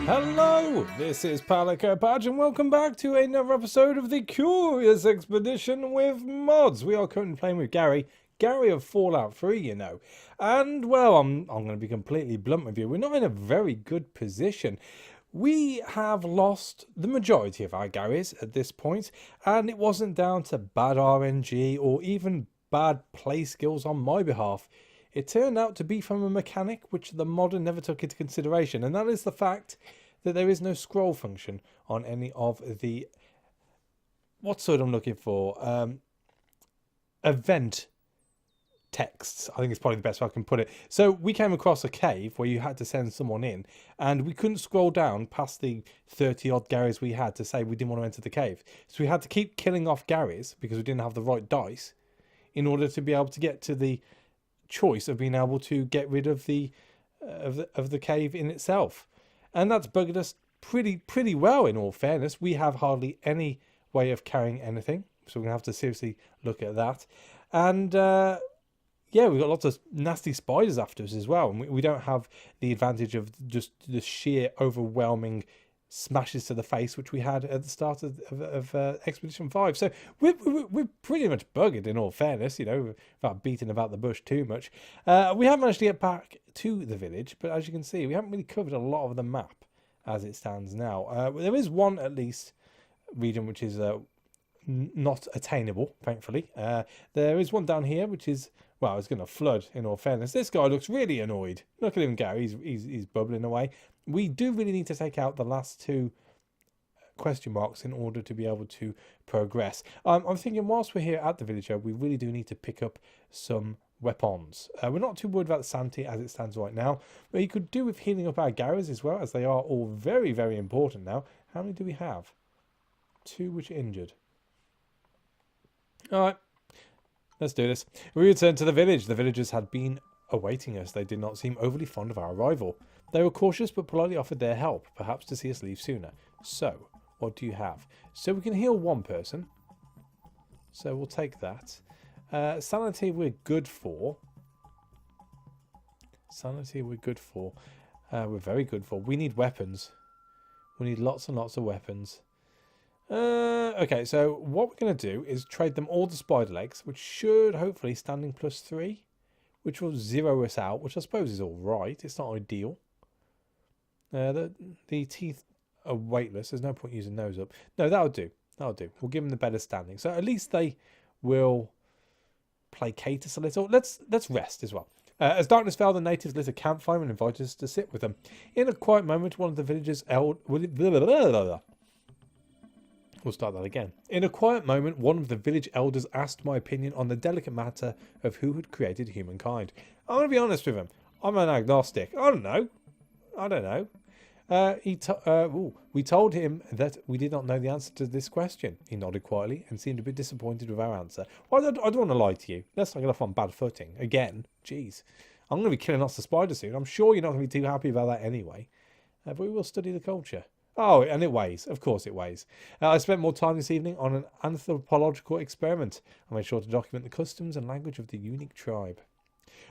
Hello, this is Palico Badge and welcome back to another episode of the Curious Expedition with Mods. We are currently playing with Gary of Fallout 3, you know. And, well, I'm going to be completely blunt with you. We're not in a very good position. We have lost the majority of our Garys at this point, and it wasn't down to bad RNG or even bad play skills on my behalf. It turned out to be from a mechanic which the modder never took into consideration, and that is the fact that there is no scroll function on any of the, what's what I'm looking for, event texts. I think it's probably the best way I can put it. So we came across a cave where you had to send someone in, and we couldn't scroll down past the 30 odd Garys we had to say we didn't want to enter the cave. So we had to keep killing off Garys because we didn't have the right dice in order to be able to get to the choice of being able to get rid of the cave in itself. And that's buggered us pretty well, in all fairness. We have hardly any way of carrying anything, so we're going to have to seriously look at that. And yeah, we've got lots of nasty spiders after us as well, and we don't have the advantage of just the sheer overwhelming smashes to the face which we had at the start of Expedition 5. So we're pretty much buggered, in all fairness, you know, without beating about the bush too much. We have managed to get back to the village, but as you can see, we haven't really covered a lot of the map as it stands now. There is one, at least, region which is not attainable, thankfully. There is one down here which is, well, it's going to flood, in all fairness. This guy looks really annoyed. Look at him go. He's bubbling away. We do really need to take out the last two question marks in order to be able to progress. I'm thinking whilst we're here at the village, we really do need to pick up some weapons. We're not too worried about the sanity as it stands right now, but you could do with healing up our Garys as well, as they are all very, very important now. How many do we have? 2 which are injured. All right, let's do this. We returned to the village. The villagers had been awaiting us. They did not seem overly fond of our arrival. They were cautious but politely offered their help, perhaps to see us leave sooner. So, what do you have? So we can heal one person. So we'll take that. Sanity we're good for. Sanity we're good for. We're very good for. We need weapons. We need lots and lots of weapons. Okay, so what we're going to do is trade them all the spider legs, which should hopefully standing +3, which will zero us out, which I suppose is all right. It's not ideal. The teeth are weightless. There's no point using those up. No, that'll do. That'll do. We'll give them the better standing. So at least they will placate us a little. Let's rest as well. As darkness fell, the natives lit a campfire and invited us to sit with them. In a quiet moment, one of the villagers We'll start that again. In a quiet moment, one of the village elders asked my opinion on the delicate matter of who had created humankind. I'm going to be honest with him. I'm an agnostic. I don't know. We told him that we did not know the answer to this question. He nodded quietly and seemed a bit disappointed with our answer. Well, I don't want to lie to you. Let's not get off on bad footing. Again, jeez. I'm going to be killing lots of spiders soon. I'm sure you're not going to be too happy about that anyway. But we will study the culture. Oh, and it weighs. Of course it weighs. I spent more time this evening on an anthropological experiment. I made sure to document the customs and language of the unique tribe.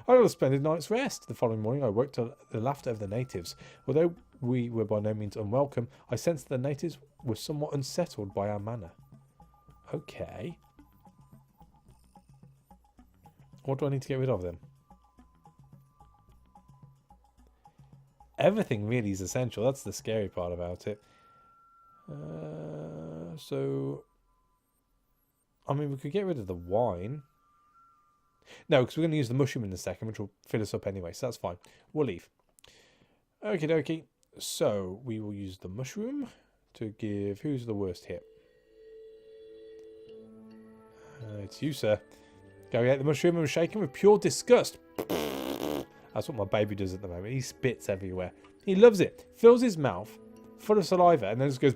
I had a splendid night's rest. The following morning I woke to the laughter of the natives. Although we were by no means unwelcome, I sensed that the natives were somewhat unsettled by our manner. Okay. What do I need to get rid of then? Everything really is essential. That's the scary part about it. So, I mean, we could get rid of the wine. No, because we're going to use the mushroom in a second, which will fill us up anyway, so that's fine. We'll leave. Okie dokie. So, we will use the mushroom to give... Who's the worst hit? It's you, sir. Go get the mushroom and shake him with pure disgust. That's what my baby does at the moment. He spits everywhere. He loves it. Fills his mouth full of saliva and then just goes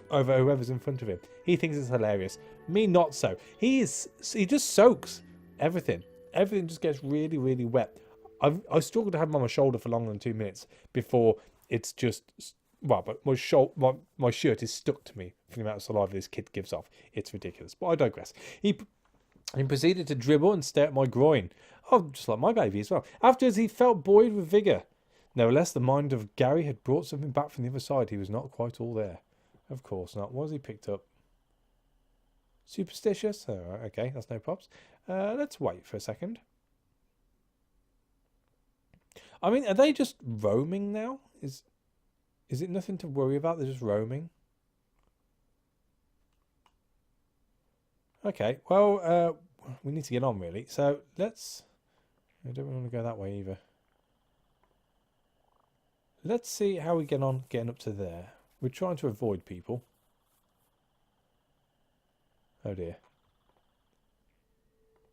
over whoever's in front of him. He thinks it's hilarious. Me, not so. He just soaks everything. Everything just gets really, really wet. I struggled to have him on my shoulder for longer than 2 minutes before it's just... Well, but my shirt is stuck to me from the amount of saliva this kid gives off. It's ridiculous. But I digress. He proceeded to dribble and stare at my groin. Oh, just like my baby as well. Afterwards, he felt buoyed with vigour. Nevertheless, the mind of Gary had brought something back from the other side. He was not quite all there. Of course not. What has he picked up? Superstitious? Oh, okay, that's no props. Let's wait for a second. I mean, are they just roaming now? Is it nothing to worry about? They're just roaming? Okay, well, we need to get on, really. So, let's... I don't want to go that way either. Let's see how we get on getting up to there. We're trying to avoid people. Oh dear.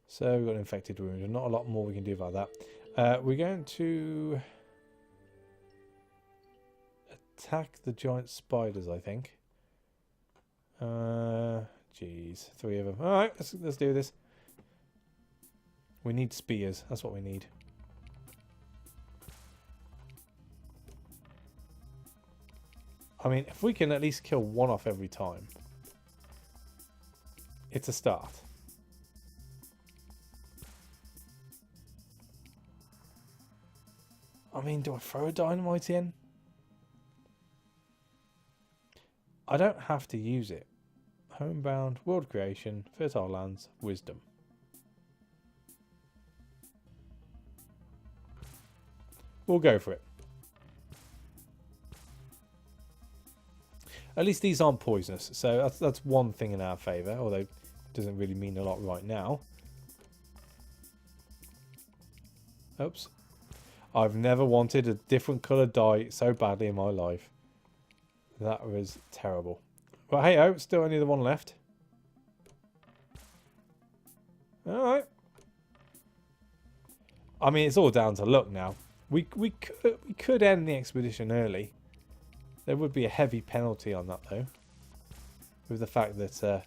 So we've got an infected wound. Not a lot more we can do about that. We're going to attack the giant spiders, I think. Jeez, 3 of them. All right, let's do this. We need spears. That's what we need. I mean, if we can at least kill one off every time, it's a start. I mean, do I throw a dynamite in? I don't have to use it. Homebound, world creation, fertile lands, wisdom. We'll go for it. At least these aren't poisonous, so that's one thing in our favour, although it doesn't really mean a lot right now. Oops. I've never wanted a different colour dye so badly in my life. That was terrible. But hey oh, still only the one left. Alright. I mean, it's all down to luck now. We could end the expedition early. There would be a heavy penalty on that, though. With the fact that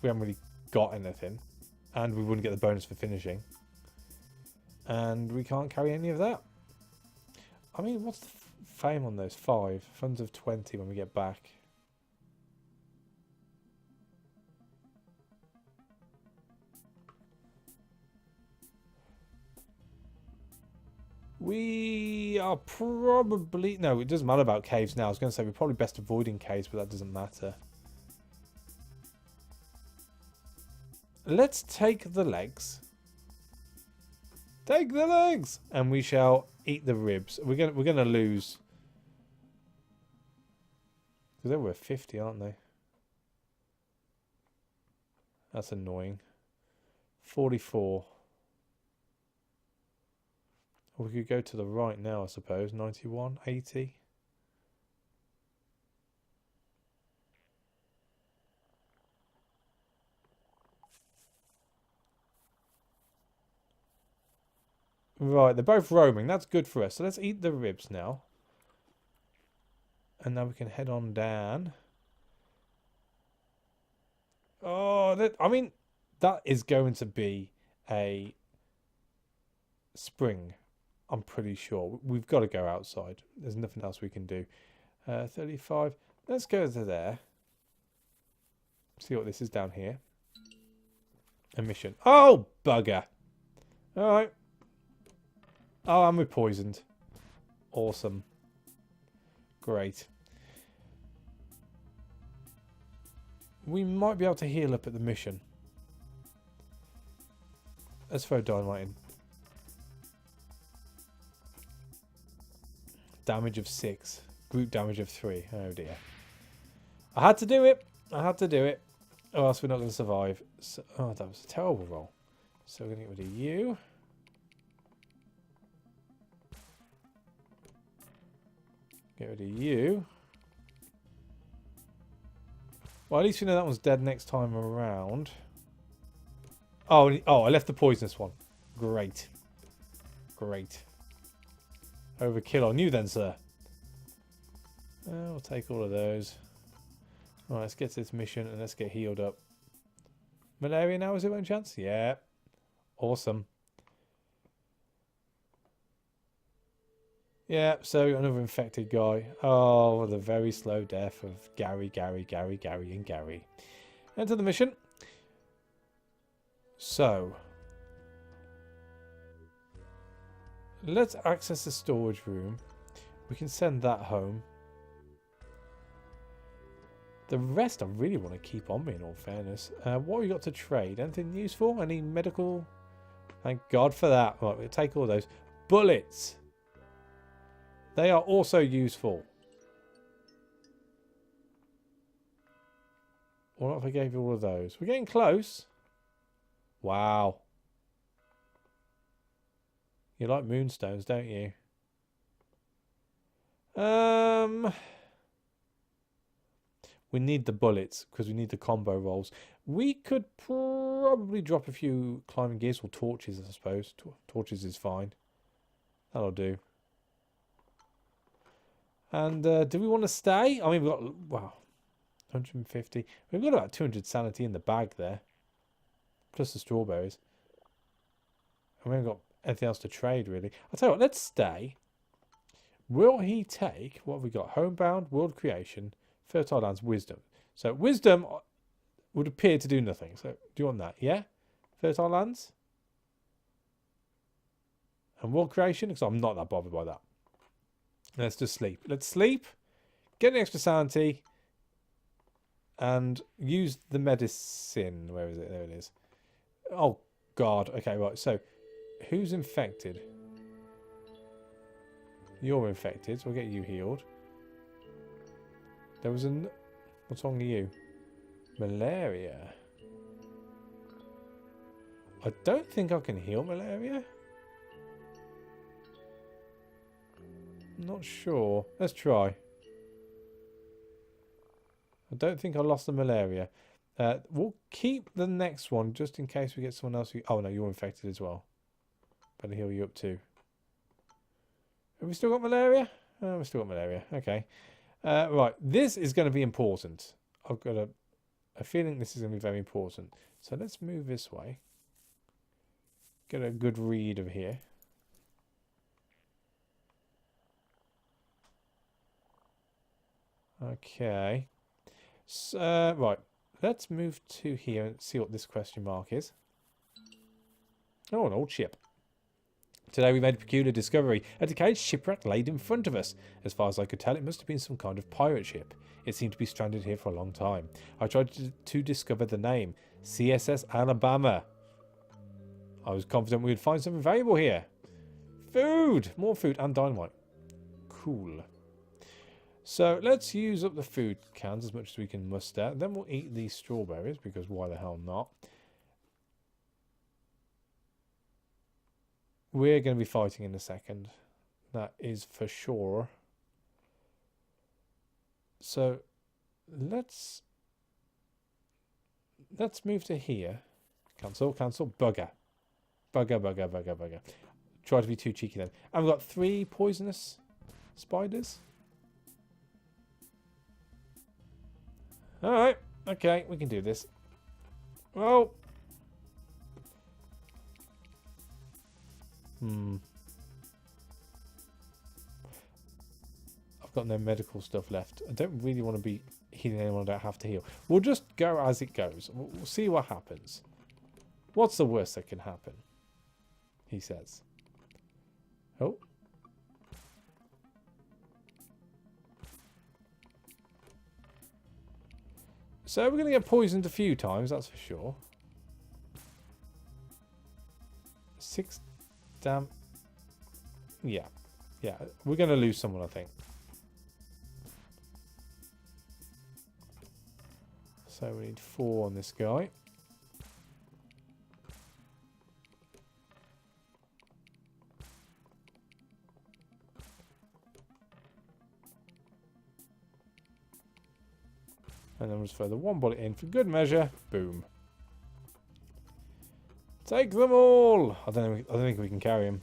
we haven't really got anything. And we wouldn't get the bonus for finishing. And we can't carry any of that. I mean, what's the fame on those? 5. Funds of 20 when we get back. We are probably... No, it doesn't matter about caves now. I was going to say we're probably best avoiding caves, but that doesn't matter. Let's take the legs. Take the legs! And we shall eat the ribs. We're gonna lose. Because they're worth 50, aren't they? That's annoying. 44. Or we could go to the right now, I suppose. 91, 80. Right, they're both roaming. That's good for us. So let's eat the ribs now. And now we can head on down. Oh, I mean, that is going to be a spring. I'm pretty sure. We've got to go outside. There's nothing else we can do. 35. Let's go to there. See what this is down here. A mission. Oh, bugger. Alright. Oh, and we're poisoned. Awesome. Great. We might be able to heal up at the mission. Let's throw dynamite in. Damage of 6. Group damage of 3. Oh dear. I had to do it. I had to do it. Or else we're not going to survive. So, oh, that was a terrible roll. So we're going to get rid of you. Get rid of you. Well, at least we know that one's dead next time around. Oh, I left the poisonous one. Great. Great. Overkill on you then, sir. We'll take all of those. Right, let's get to this mission and let's get healed up. Malaria now, is it one chance? Yeah. Awesome. Yeah, so another infected guy. Oh, the very slow death of Gary, and Gary. Enter the mission. So, let's access the storage room. We can send that home. The rest I really want to keep on me, in all fairness. What have we got to trade? Anything useful? Any medical? Thank God for that. Right, we'll take all those. Bullets. They are also useful. What if I gave you all of those? We're getting close. Wow. You like moonstones, don't you? We need the bullets because we need the combo rolls. We could probably drop a few climbing gears or torches, I suppose. Torches is fine. That'll do. And do we want to stay? I mean, we've got, wow, 150. We've got about 200 sanity in the bag there. Plus the strawberries. And we haven't got anything else to trade, really. I'll tell you what, let's stay. Will he take, what have we got? Homebound, world creation, fertile lands, wisdom. So wisdom would appear to do nothing. So do you want that? Yeah? Fertile lands? And world creation? Because I'm not that bothered by that. Let's just sleep. Let's sleep. Get an extra sanity. And use the medicine. Where is it? There it is. Oh, God. Okay, right. So, who's infected? You're infected, so we'll get you healed. There was an... What's wrong with you? Malaria. I don't think I can heal malaria. Not sure. Let's try. I don't think I lost the malaria. We'll keep the next one just in case we get someone else who... Oh, no, you're infected as well. Better heal you up too. Have we still got malaria? Oh, we've still got malaria. Okay. Right. This is going to be important. I've got a feeling this is going to be very important. So let's move this way. Get a good read of here. Okay. So, right. Let's move to here and see what this question mark is. Oh, an old ship. Today we made a peculiar discovery. A decayed shipwreck laid in front of us. As far as I could tell, it must have been some kind of pirate ship. It seemed to be stranded here for a long time. I tried to discover the name. CSS Alabama. I was confident we would find something valuable here. Food! More food and dynamite. Cool. So let's use up the food cans as much as we can muster. Then we'll eat these strawberries because why the hell not? We're going to be fighting in a second. That is for sure. So let's move to here. Cancel, cancel, bugger. Bugger, bugger, bugger, bugger. Try to be too cheeky then. And we've got 3 poisonous spiders. Alright, okay, we can do this. Oh! I've got no medical stuff left. I don't really want to be healing anyone I don't have to heal. We'll just go as it goes. We'll see what happens. What's the worst that can happen? He says. Oh. So we're going to get poisoned a few times, that's for sure. 6 damn. Yeah. Yeah. We're going to lose someone, I think. So we need 4 on this guy. And then we'll just throw the 1 bullet in for good measure. Boom. Take them all! I don't think we can carry him.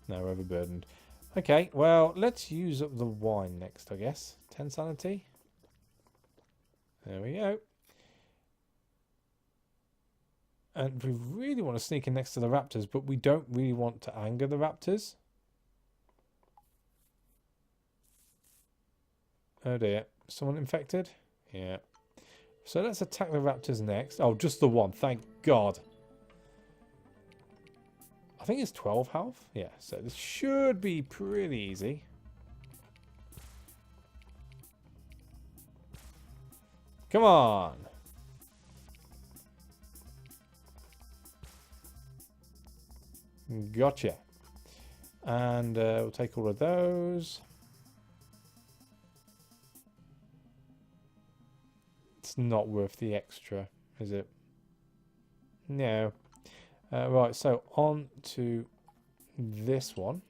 No, we're overburdened. Okay, well, let's use up the wine next, I guess. 10 sanity. There we go. And we really want to sneak in next to the raptors, but we don't really want to anger the raptors. Oh dear. Someone infected? Yeah. So let's attack the raptors next. Oh, just the one. Thank God. I think it's 12 health. Yeah, so this should be pretty easy. Come on. Gotcha. And we'll take all of those. It's not worth the extra, is it? No. Right, so on to this one.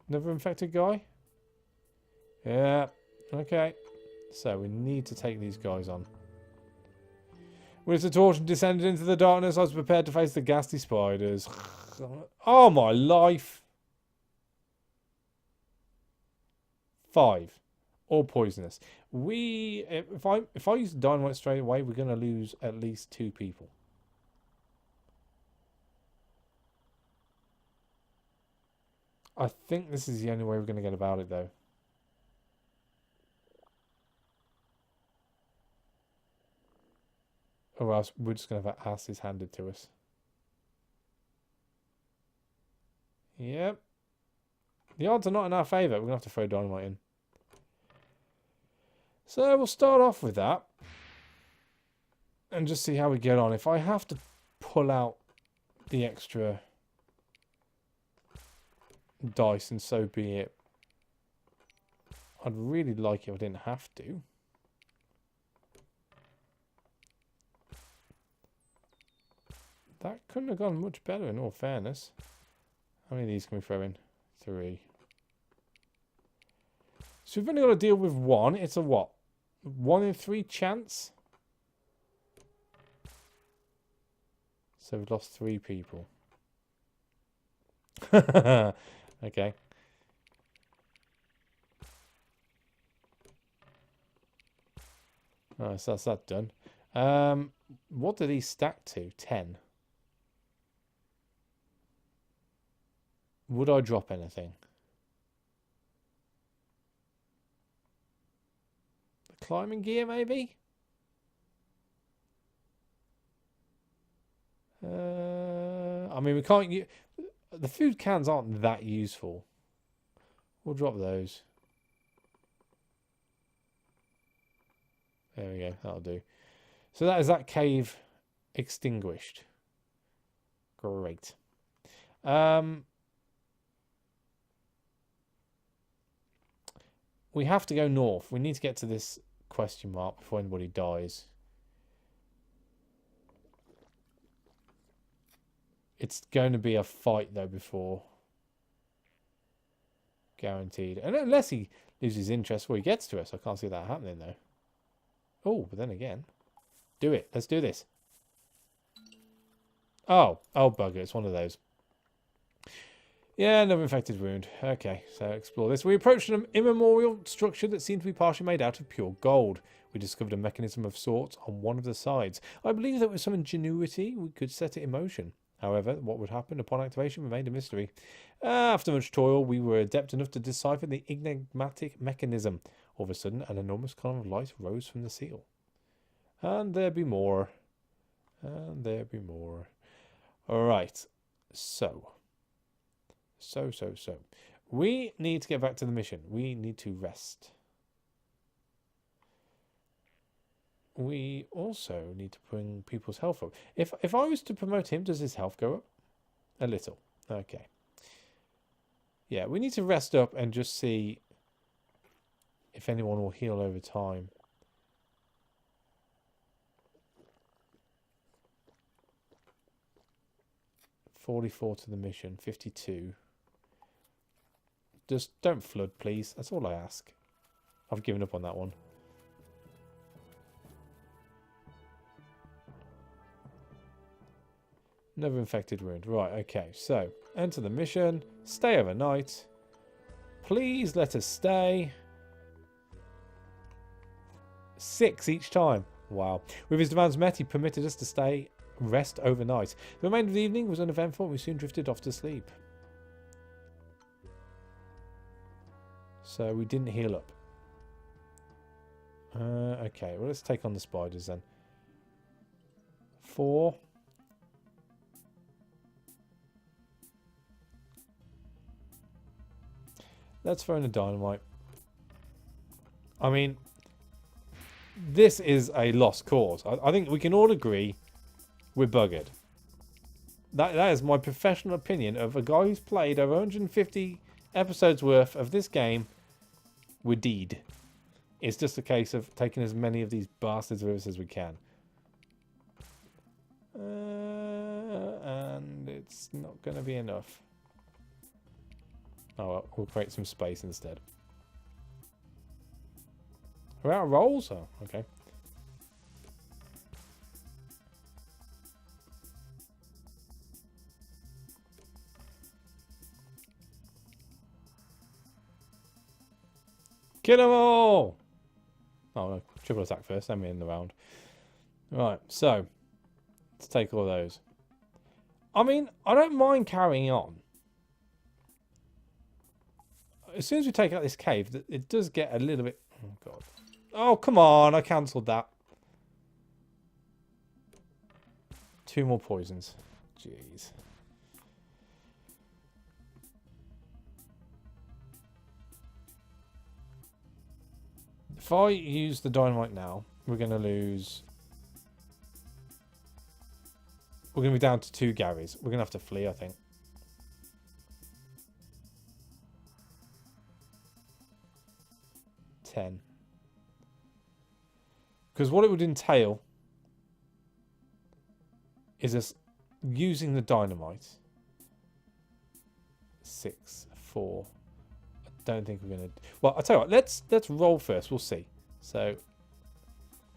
Another infected guy? Yeah. Okay. So we need to take these guys on. With the torch descended into the darkness, I was prepared to face the ghastly spiders. Oh my life. 5. All poisonous. If I use dynamite straight away, we're gonna lose at least 2 people. I think this is the only way we're gonna get about it though. Or else we're just gonna have our asses handed to us. Yep. The odds are not in our favour. We're gonna have to throw dynamite in. So we'll start off with that. And just see how we get on. If I have to pull out the extra dice, and so be it. I'd really like it if I didn't have to. That couldn't have gone much better in all fairness. How many of these can we throw in? 3. So we've only got to deal with 1. It's a what? 1 in 3 chance? So we've lost 3 people. Okay. Alright, so that's that done. What did he stack to? 10. Would I drop anything? The climbing gear, maybe? I mean, we can't use... The food cans aren't that useful. We'll drop those. There we go. That'll do. So that is that cave extinguished. Great. We have to go north. We need to get to this question mark before anybody dies. It's going to be a fight, though, before. Guaranteed. And unless he loses interest before he gets to us. I can't see that happening, though. Oh, but then again. Do it. Let's do this. Oh. Oh, bugger. It's one of those. Yeah, another infected wound. Okay, so explore this. We approached an immemorial structure that seemed to be partially made out of pure gold. We discovered a mechanism of sorts on one of the sides. I believe that with some ingenuity, we could set it in motion. However, what would happen upon activation remained a mystery. After much toil, we were adept enough to decipher the enigmatic mechanism. All of a sudden, an enormous column of light rose from the seal. And there be more. And there be more. Alright, so. We need to get back to the mission. We need to rest. We also need to bring people's health up. If I was to promote him, does his health go up? A little. Okay. Yeah, we need to rest up and just see if anyone will heal over time. $44 to the mission. 52. Just don't flood, please. That's all I ask. I've given up on that one. Another infected wound. Right, okay. So, enter the mission. Stay overnight. Please let us stay. 6 each time. Wow. With his demands met, he permitted us to rest overnight. The remainder of the evening was uneventful and we soon drifted off to sleep. So we didn't heal up. Okay, well let's take on the spiders then. 4. Let's throw in a dynamite. I mean, this is a lost cause. I think we can all agree we're buggered. That is my professional opinion of a guy who's played over 150 episodes worth of this game with deed. It's just a case of taking as many of these bastards with us as we can. And it's not going to be enough. Oh well, we'll create some space instead. We're out of rolls? Oh, okay. Kill them all! Oh no, triple attack first, then we end the round. Right, so let's take all those. I mean, I don't mind carrying on. As soon as we take out this cave, it does get a little bit... Oh, God. Oh, come on. I cancelled that. 2 more poisons. Jeez. If I use the dynamite now, we're going to lose... We're going to be down to 2 Garys. We're going to have to flee, I think. Because what it would entail is us using the dynamite. 6, 4. I don't think we're going to... Well, I'll tell you what. Let's roll first. We'll see. So,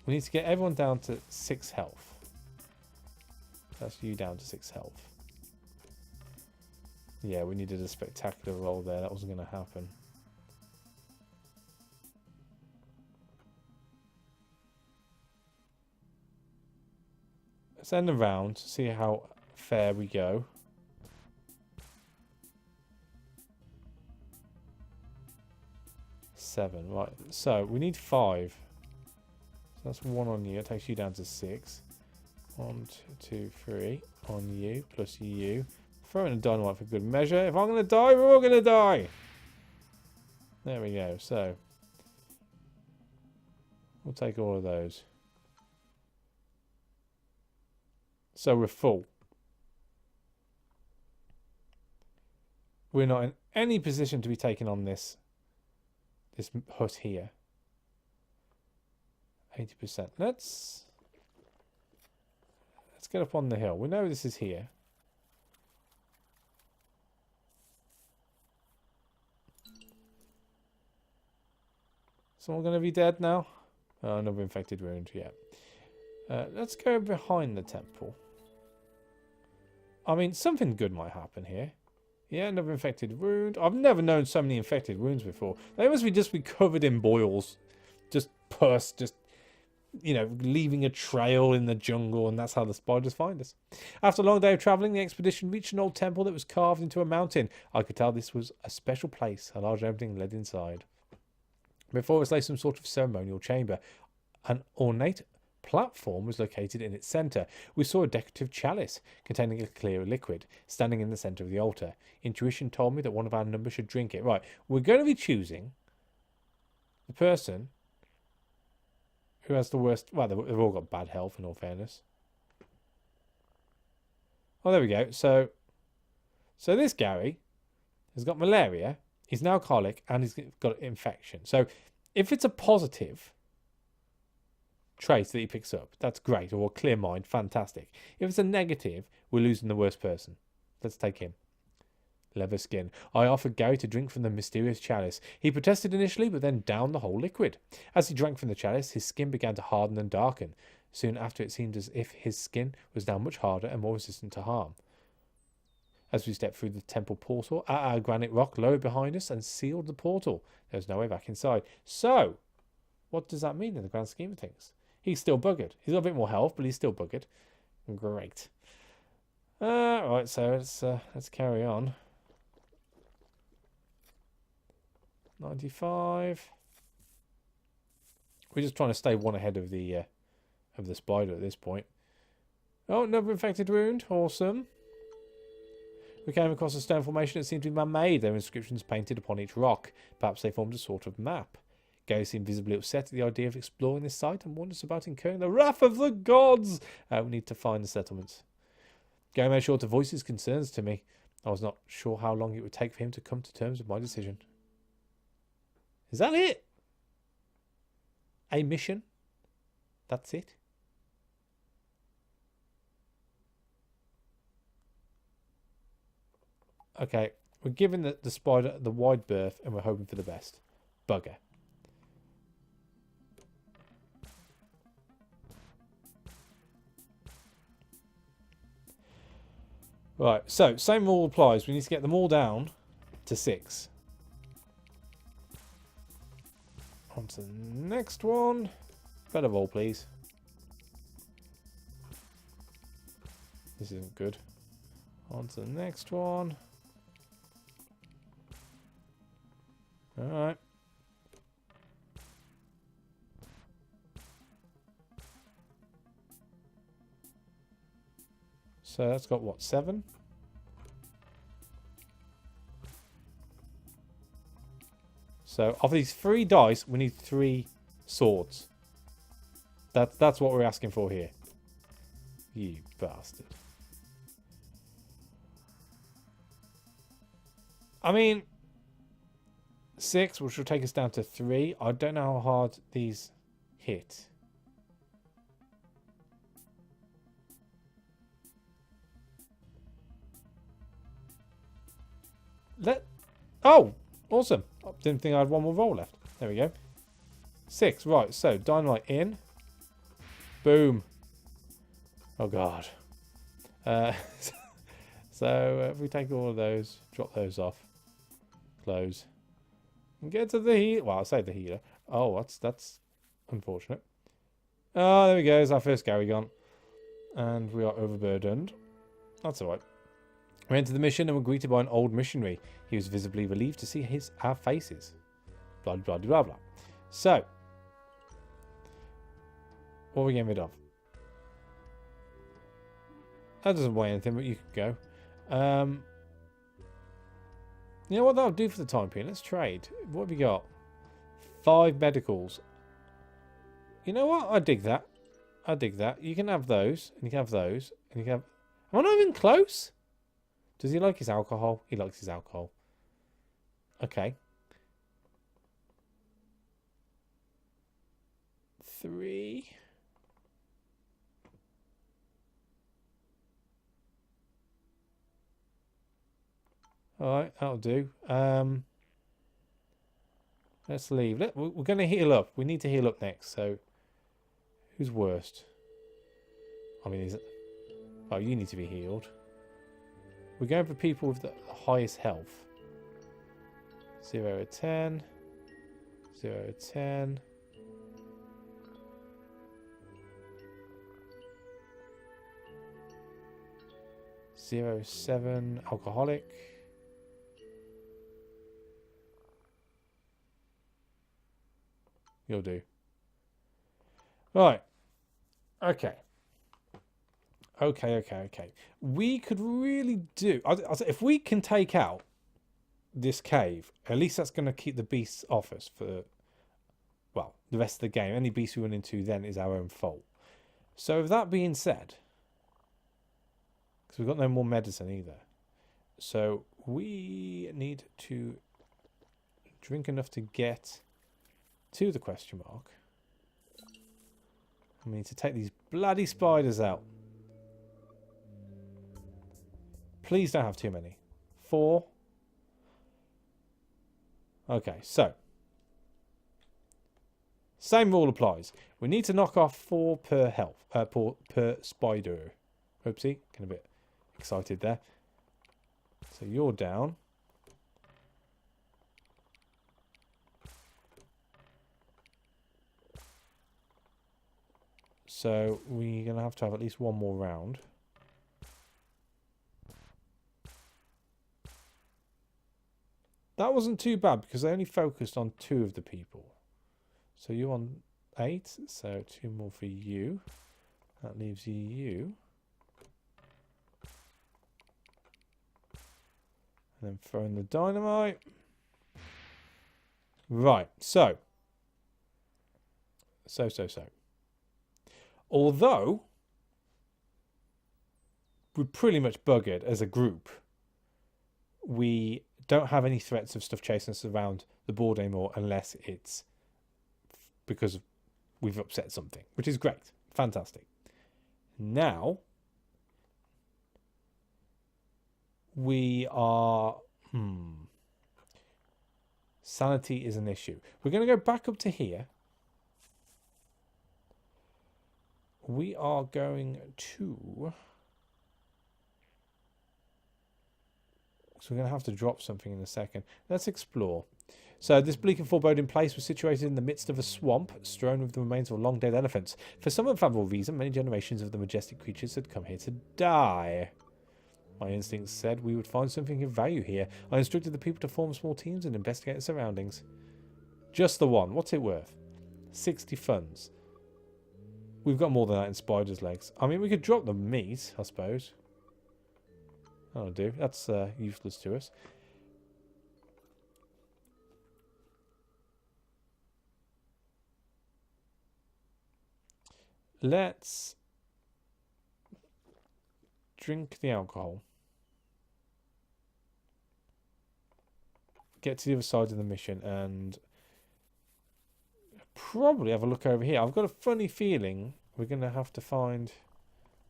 we need to get everyone down to 6 health. That's you down to 6 health. Yeah, we needed a spectacular roll there. That wasn't going to happen. Let's end the round, see how fair we go. Seven, right. So we need 5. So that's 1 on you. It takes you down to 6. 1, 2, 3 on you plus you. Throw in a dynamite for good measure. If I'm going to die, we're all going to die. There we go. So we'll take all of those. So we're full. We're not in any position to be taking on this hut here. 80%. Let's get up on the hill. We know this is here. Someone going to be dead now? Oh, another infected wound. Yeah. Let's go behind the temple. I mean, something good might happen here. Yeah, another infected wound. I've never known so many infected wounds before. They must be just be covered in boils. Just pus, just, you know, leaving a trail in the jungle, and that's how the spiders find us. After a long day of travelling, the expedition reached an old temple that was carved into a mountain. I could tell this was a special place. A large opening led inside. Before us lay some sort of ceremonial chamber. An ornate platform was located in its centre. We saw a decorative chalice containing a clear liquid standing in the centre of the altar. Intuition told me that one of our number should drink it. Right, we're going to be choosing the person who has the worst... Well, they've all got bad health, in all fairness. Oh, there we go. So this Gary has got malaria. He's now colic and he's got infection. So if it's a positive trait that he picks up, that's great. Or a clear mind, fantastic. If it's a negative, we're losing the worst person. Let's take him. Leather skin. I offered Gary to drink from the mysterious chalice. He protested initially, but then downed the whole liquid. As he drank from the chalice, his skin began to harden and darken. Soon after, it seemed as if his skin was now much harder and more resistant to harm. As we stepped through the temple portal, our granite rock lowered behind us and sealed the portal. There was no way back inside. So, what does that mean in the grand scheme of things? He's still buggered. He's got a bit more health, but he's still buggered. Great. Right, so let's carry on. 95. We're just trying to stay one ahead of the spider at this point. Oh, another infected wound. Awesome. We came across a stone formation that seemed to be man-made. There were inscriptions painted upon each rock. Perhaps they formed a sort of map. Gary seemed visibly upset at the idea of exploring this site and warned us about incurring the wrath of the gods. We need to find the settlements. Gary made sure to voice his concerns to me. I was not sure how long it would take for him to come to terms with my decision. Is that it? A mission? That's it? Okay, we're giving the spider the wide berth and we're hoping for the best. Bugger. Right, so same rule applies. We need to get them all down to 6. On to the next one. Better roll, please. This isn't good. On to the next one. Alright. So that's got what, 7? So of these 3 dice, we need 3 swords. That's what we're asking for here. You bastard. I mean, 6, which will take us down to 3. I don't know how hard these hit. Oh, awesome. Didn't think I had one more roll left. There we go. 6, right. So, dynamite in. Boom. Oh, God. So, if we take all of those, drop those off. Close. And get to the healer. Well, I'll say the healer. Oh, that's unfortunate. Oh, there we go. There's our first Gary gone. And we are overburdened. That's alright. We entered the mission and were greeted by an old missionary. He was visibly relieved to see our faces. Blah, blah, blah, blah. So, what are we getting rid of? That doesn't weigh anything, but you can go. You know what that'll do for the time being? Let's trade. What have we got? 5 medicals. You know what? I dig that. I dig that. You can have those, and you can have those, and you can have... Am I not even close? Does he like his alcohol? He likes his alcohol. Okay. 3. Alright, that'll do. Let's leave. We're going to heal up. We need to heal up next, so... Who's worst? I mean, is it... Oh, you need to be healed. We're going for people with the highest health. 0 to 10. 0 to 10. Zero 7. Alcoholic. You'll do. Right. Okay. Okay. We could really do... I'll say if we can take out this cave, at least that's going to keep the beasts off us for, well, the rest of the game. Any beast we run into then is our own fault. So with that being said, because we've got no more medicine either, so we need to drink enough to get to the question mark. We need to take these bloody spiders out. Please don't have too many. 4. Okay, so. Same rule applies. We need to knock off 4 per health. Per spider. Oopsie, getting a bit excited there. So you're down. So we're going to have at least one more round. That wasn't too bad because they only focused on 2 of the people. So you're on 8, so 2 more for you. That leaves you. And then throw in the dynamite. Right, so. Although we're pretty much buggered as a group, we don't have any threats of stuff chasing us around the board anymore unless it's because we've upset something, which is great. Fantastic. Now we are... Sanity is an issue. We're going to go back up to here. We are going to... So we're going to have to drop something in a second. Let's explore. So this bleak and foreboding place was situated in the midst of a swamp, strewn with the remains of long-dead elephants. For some unfathomable reason, many generations of the majestic creatures had come here to die. My instincts said we would find something of value here. I instructed the people to form small teams and investigate the surroundings. Just the one. What's it worth? 60 funds. We've got more than that in spider's legs. I mean, we could drop the meat, I suppose. That'll do. That's useless to us. Let's drink the alcohol. Get to the other side of the mission and probably have a look over here. I've got a funny feeling we're going to have to find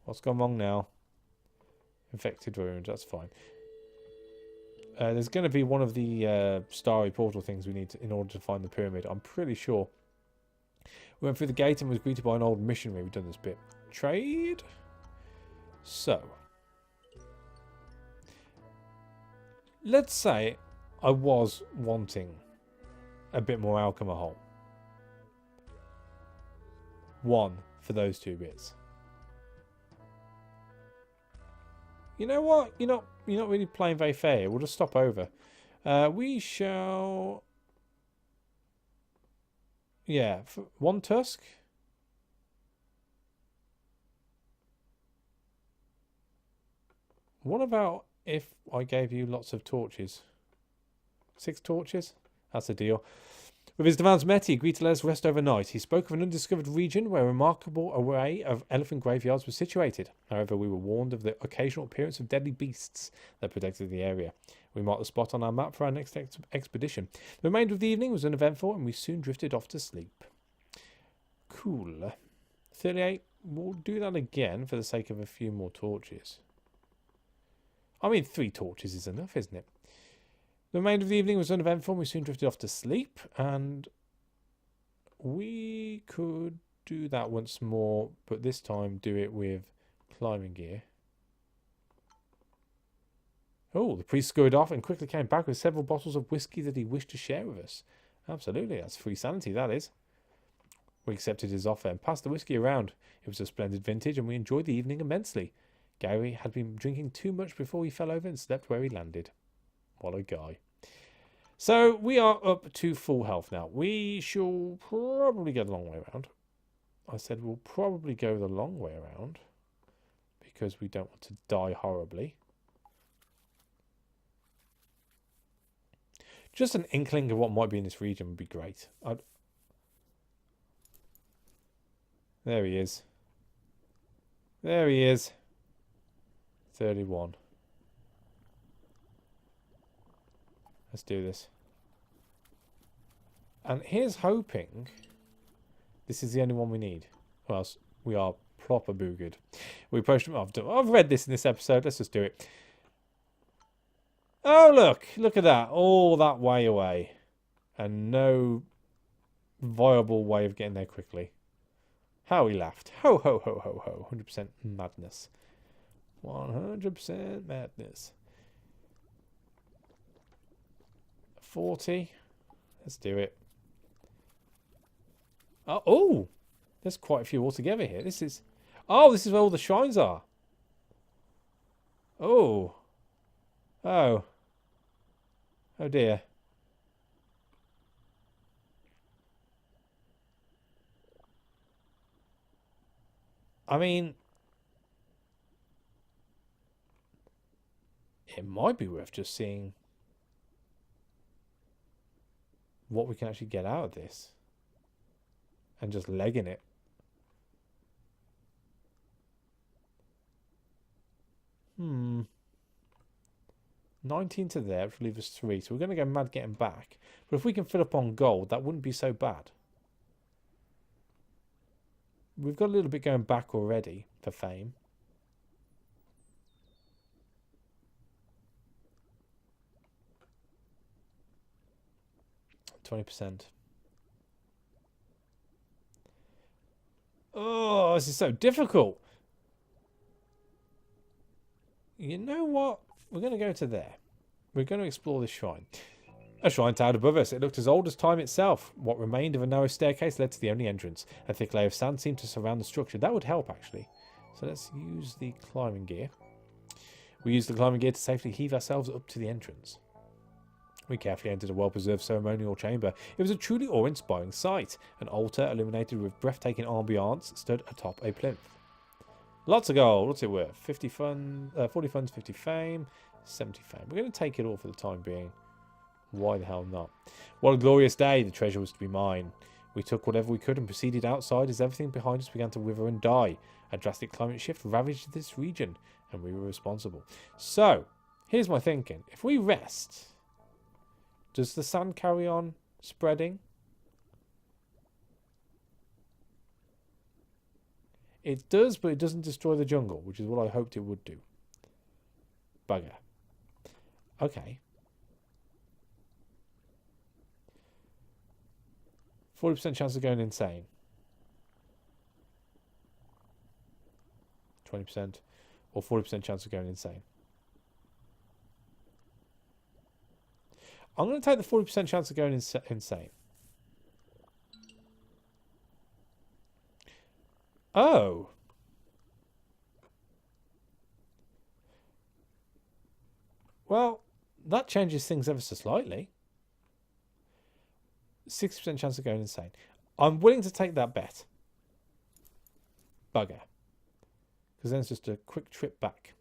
what's gone wrong now. Infected wounds, that's fine. There's going to be one of the starry portal things we need to, in order to find the pyramid. I'm pretty sure. We went through the gate and was greeted by an old missionary. We've done this bit. Trade. So. Let's say I was wanting a bit more alcohol. One for those two bits. You know what? You're not really playing very fair. We'll just stop over. We shall... Yeah, one tusk. What about if I gave you lots of torches? 6 torches? That's a deal. With his demands met, he agreed to let us rest overnight. He spoke of an undiscovered region where a remarkable array of elephant graveyards was situated. However, we were warned of the occasional appearance of deadly beasts that protected the area. We marked the spot on our map for our next expedition. The remainder of the evening was uneventful, and we soon drifted off to sleep. Cool. 38. We'll do that again for the sake of a few more torches. I mean, 3 torches is enough, isn't it? The remainder of the evening was uneventful, and we soon drifted off to sleep, and we could do that once more, but this time do it with climbing gear. Oh, the priest scurried off and quickly came back with several bottles of whiskey that he wished to share with us. Absolutely, that's free sanity, that is. We accepted his offer and passed the whiskey around. It was a splendid vintage, and we enjoyed the evening immensely. Gary had been drinking too much before he fell over and slept where he landed. What a guy. So we are up to full health now. We shall probably go the long way around. I said we'll probably go the long way around because we don't want to die horribly. Just an inkling of what might be in this region would be great. There he is. There he is. 31. Let's do this. And here's hoping this is the only one we need. Or else we are proper boogered. We approached him. I've read this in this episode. Let's just do it. Oh, look. Look at that. All that way away. And no viable way of getting there quickly. How he laughed. Ho, ho, ho, ho, ho. 100% madness. 100% madness. 40. Let's do it. Oh, there's quite a few altogether here. This is where all the shrines are. Oh. Oh. Oh dear. I mean, it might be worth just seeing what we can actually get out of this. And just legging it. Hmm. 19 to there, which will leave us 3. So we're going to go mad getting back. But if we can fill up on gold, that wouldn't be so bad. We've got a little bit going back already for fame. %. Oh, this is so difficult. You know what? We're going to go to there. We're going to explore this shrine. A shrine towered above us. It looked as old as time itself. What remained of a narrow staircase led to the only entrance. A thick layer of sand seemed to surround the structure. That would help, actually. So let's use the climbing gear. We used the climbing gear to safely heave ourselves up to the entrance. We carefully entered a well-preserved ceremonial chamber. It was a truly awe-inspiring sight. An altar illuminated with breathtaking ambiance stood atop a plinth. Lots of gold. What's it worth? 40 funds, 50 fame, 70 fame. We're going to take it all for the time being. Why the hell not? What a glorious day. The treasure was to be mine. We took whatever we could and proceeded outside as everything behind us began to wither and die. A drastic climate shift ravaged this region, and we were responsible. So, here's my thinking. If we rest, does the sand carry on spreading? It does, but it doesn't destroy the jungle, which is what I hoped it would do. Bugger. Okay. 40% chance of going insane. 20%. Or 40% chance of going insane. I'm going to take the 40% chance of going insane. Oh. Well, that changes things ever so slightly. 60% chance of going insane. I'm willing to take that bet. Bugger. Because then it's just a quick trip back.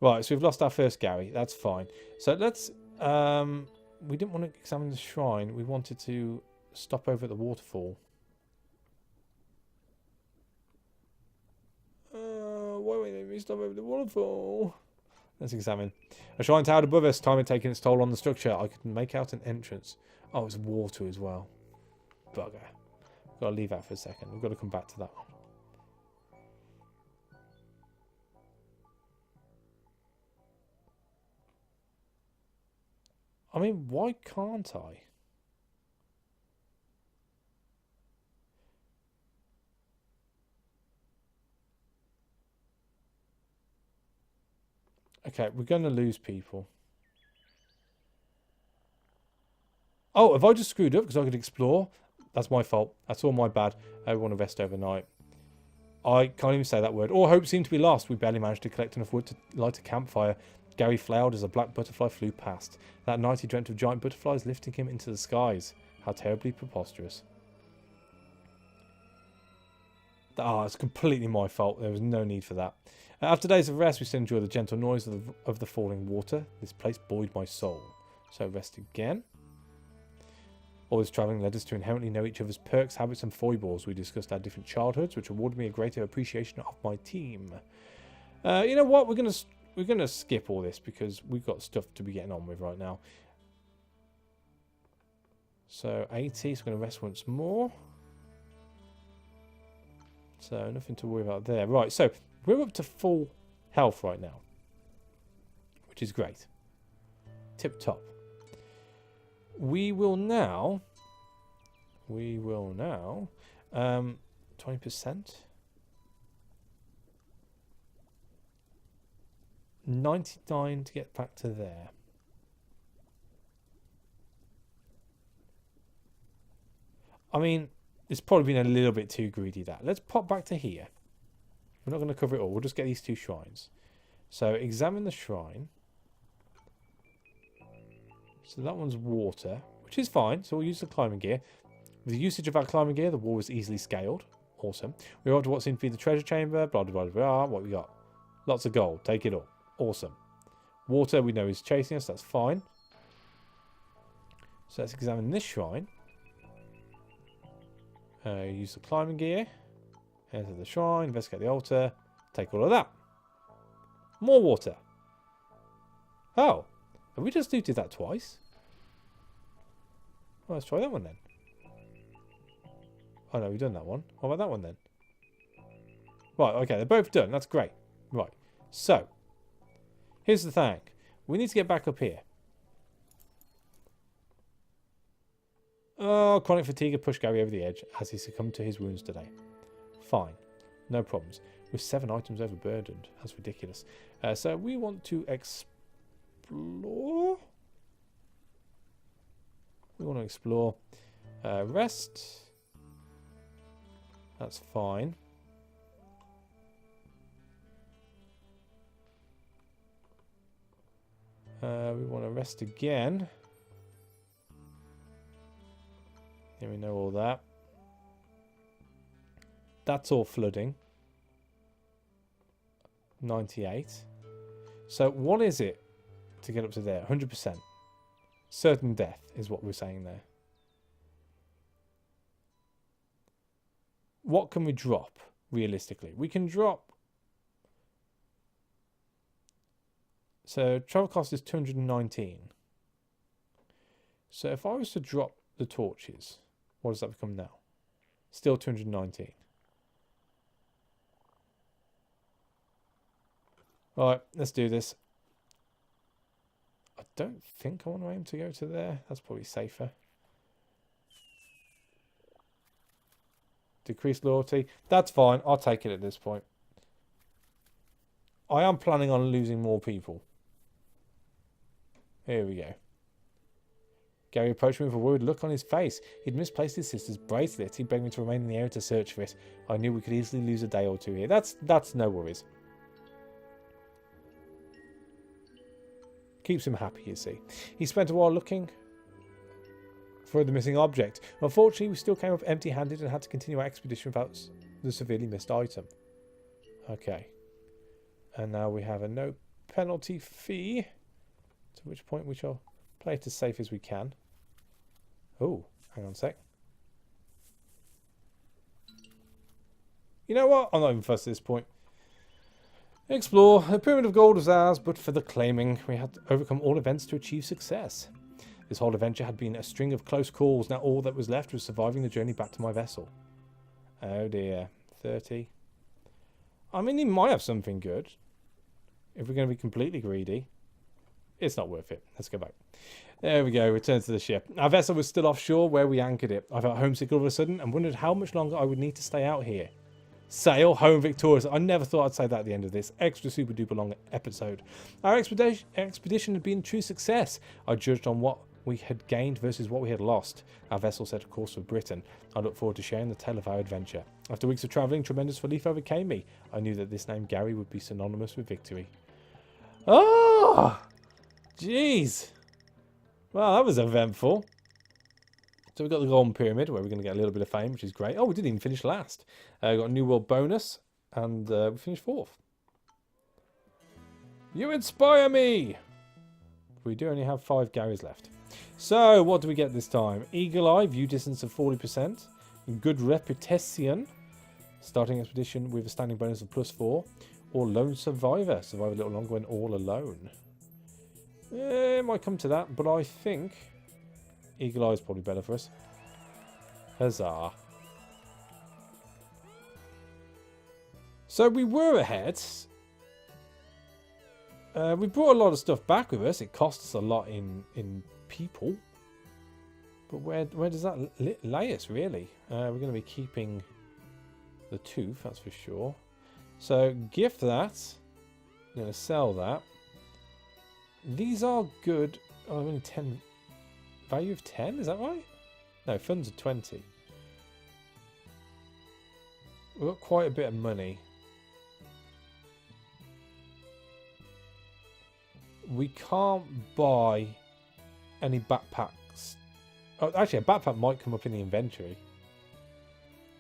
Right, so we've lost our first Gary. That's fine. So let's... we didn't want to examine the shrine. We wanted to stop over at the waterfall. Why won't we stop over the waterfall? Let's examine. A shrine towered above us. Time had taken its toll on the structure. I could make out an entrance. Oh, it's water as well. Bugger. Got to leave that for a second. We've got to come back to that one. I mean, why can't I? Okay, we're going to lose people. Oh, have I just screwed up because I could explore? That's my fault. That's all my bad. I want to rest overnight. I can't even say that word. All hope seemed to be lost. We barely managed to collect enough wood to light a campfire. Gary flailed as a black butterfly flew past. That night he dreamt of giant butterflies lifting him into the skies. How terribly preposterous. Ah, it's completely my fault. There was no need for that. After days of rest, we still enjoy the gentle noise of the falling water. This place buoyed my soul. So rest again. All this travelling led us to inherently know each other's perks, habits and foibles. We discussed our different childhoods, which awarded me a greater appreciation of my team. You know what? We're gonna skip all this because we've got stuff to be getting on with right now. So 80, so we're gonna rest once more. So nothing to worry about there. Right, so we're up to full health right now, which is great. Tip top. We will now 20%. 99 to get back to there. I mean, it's probably been a little bit too greedy, that. Let's pop back to here. We're not going to cover it all. We'll just get these two shrines. So, examine the shrine. So that one's water, which is fine. So we'll use the climbing gear. With the usage of our climbing gear, the wall was easily scaled. Awesome. We're up to what seemed to be the treasure chamber. Blah, blah, blah, blah. What we got? Lots of gold. Take it all. Awesome. Water we know is chasing us. That's fine. So let's examine this shrine. Use the climbing gear. Enter the shrine. Investigate the altar. Take all of that. More water. Oh. Have we just looted that twice? Well, let's try that one then. Oh no, we've done that one. What about that one then? Right, okay, they're both done. That's great. Right. So, here's the thing. We need to get back up here. Oh, chronic fatigue had pushed Gary over the edge as he succumbed to his wounds today. Fine. No problems. With 7 items overburdened. That's ridiculous. So we want to explore. We want to explore. Rest. That's fine. We want to rest again. Here we know all that. That's all flooding. 98. So what is it to get up to there? 100%. Certain death is what we're saying there. What can we drop realistically? We can drop. So travel cost is 219. So if I was to drop the torches, what does that become now? Still 219. Alright, let's do this. I don't think I want to aim to go to there. That's probably safer. Decreased loyalty. That's fine. I'll take it at this point. I am planning on losing more people. Here we go. Gary approached me with a worried look on his face. He'd misplaced his sister's bracelet. He begged me to remain in the area to search for it. I knew we could easily lose a day or two here. That's no worries. Keeps him happy, you see. He spent a while looking for the missing object. Unfortunately, we still came up empty-handed and had to continue our expedition without the severely missed item. Okay. And now we have a no penalty fee. To which point we shall play it as safe as we can. Oh, hang on a sec. You know what? I'm not even fussed at this point. Explore. The Pyramid of Gold was ours, but for the claiming, we had to overcome all events to achieve success. This whole adventure had been a string of close calls. Now all that was left was surviving the journey back to my vessel. Oh dear. 30. I mean, he might have something good. If we're going to be completely greedy. It's not worth it. Let's go back. There we go. Return to the ship. Our vessel was still offshore where we anchored it. I felt homesick all of a sudden and wondered how much longer I would need to stay out here. Sail home victorious. I never thought I'd say that at the end of this extra super duper long episode. Our expedition had been a true success. I judged on what we had gained versus what we had lost. Our vessel set a course for Britain. I look forward to sharing the tale of our adventure. After weeks of travelling, tremendous relief overcame me. I knew that this name Gary would be synonymous with victory. Oh! Jeez. Well, that was eventful. So we've got the Golden Pyramid, where we're going to get a little bit of fame, which is great. Oh, we didn't even finish last. Got a New World bonus, and we finished 4th. You inspire me! We do only have 5 Garys left. So, what do we get this time? Eagle Eye, view distance of 40%. Good reputation. Starting expedition with a standing bonus of +4. Or Lone Survivor. Survive a little longer when all alone. It might come to that, but I think Eagle Eye is probably better for us. Huzzah. So we were ahead. We brought a lot of stuff back with us. It cost us a lot in people. But where does that lay us, really? We're going to be keeping the tooth, that's for sure. So gift that. I'm going to sell that. These are good. Oh, only 10. Value of 10, is that right? No, funds are 20. We've got quite a bit of money. We can't buy any backpacks. Oh, actually, a backpack might come up in the inventory.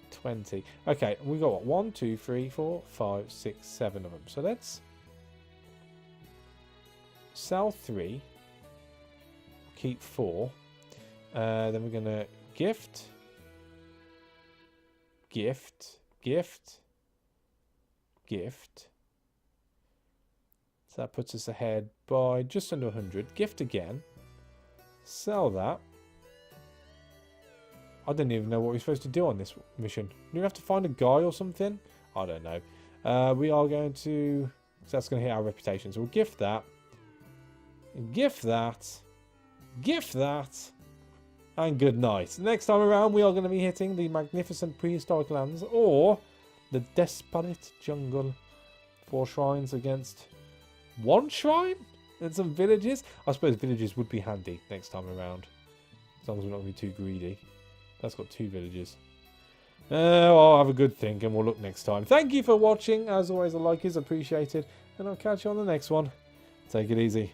20. Okay, we got what? 1, 2, 3, 4, 5, 6, 7 of them. So let's sell 3. Keep 4. Then we're going to gift gift, gift, gift. So that puts us ahead by just under 100. Gift again. Sell that. I don't even know what we're supposed to do on this mission. Do we have to find a guy or something? I don't know. We are going to... So that's going to hit our reputation. So we'll gift that. Gift that. Gift that. And good night. Next time around, we are going to be hitting the magnificent prehistoric lands or the desperate jungle. 4 shrines against 1 shrine and some villages. I suppose villages would be handy next time around, as long as we're not going to be too greedy. That's got 2 villages. I'll have a good think and we'll look next time. Thank you for watching. As always, a like is appreciated, and I'll catch you on the next one. Take it easy.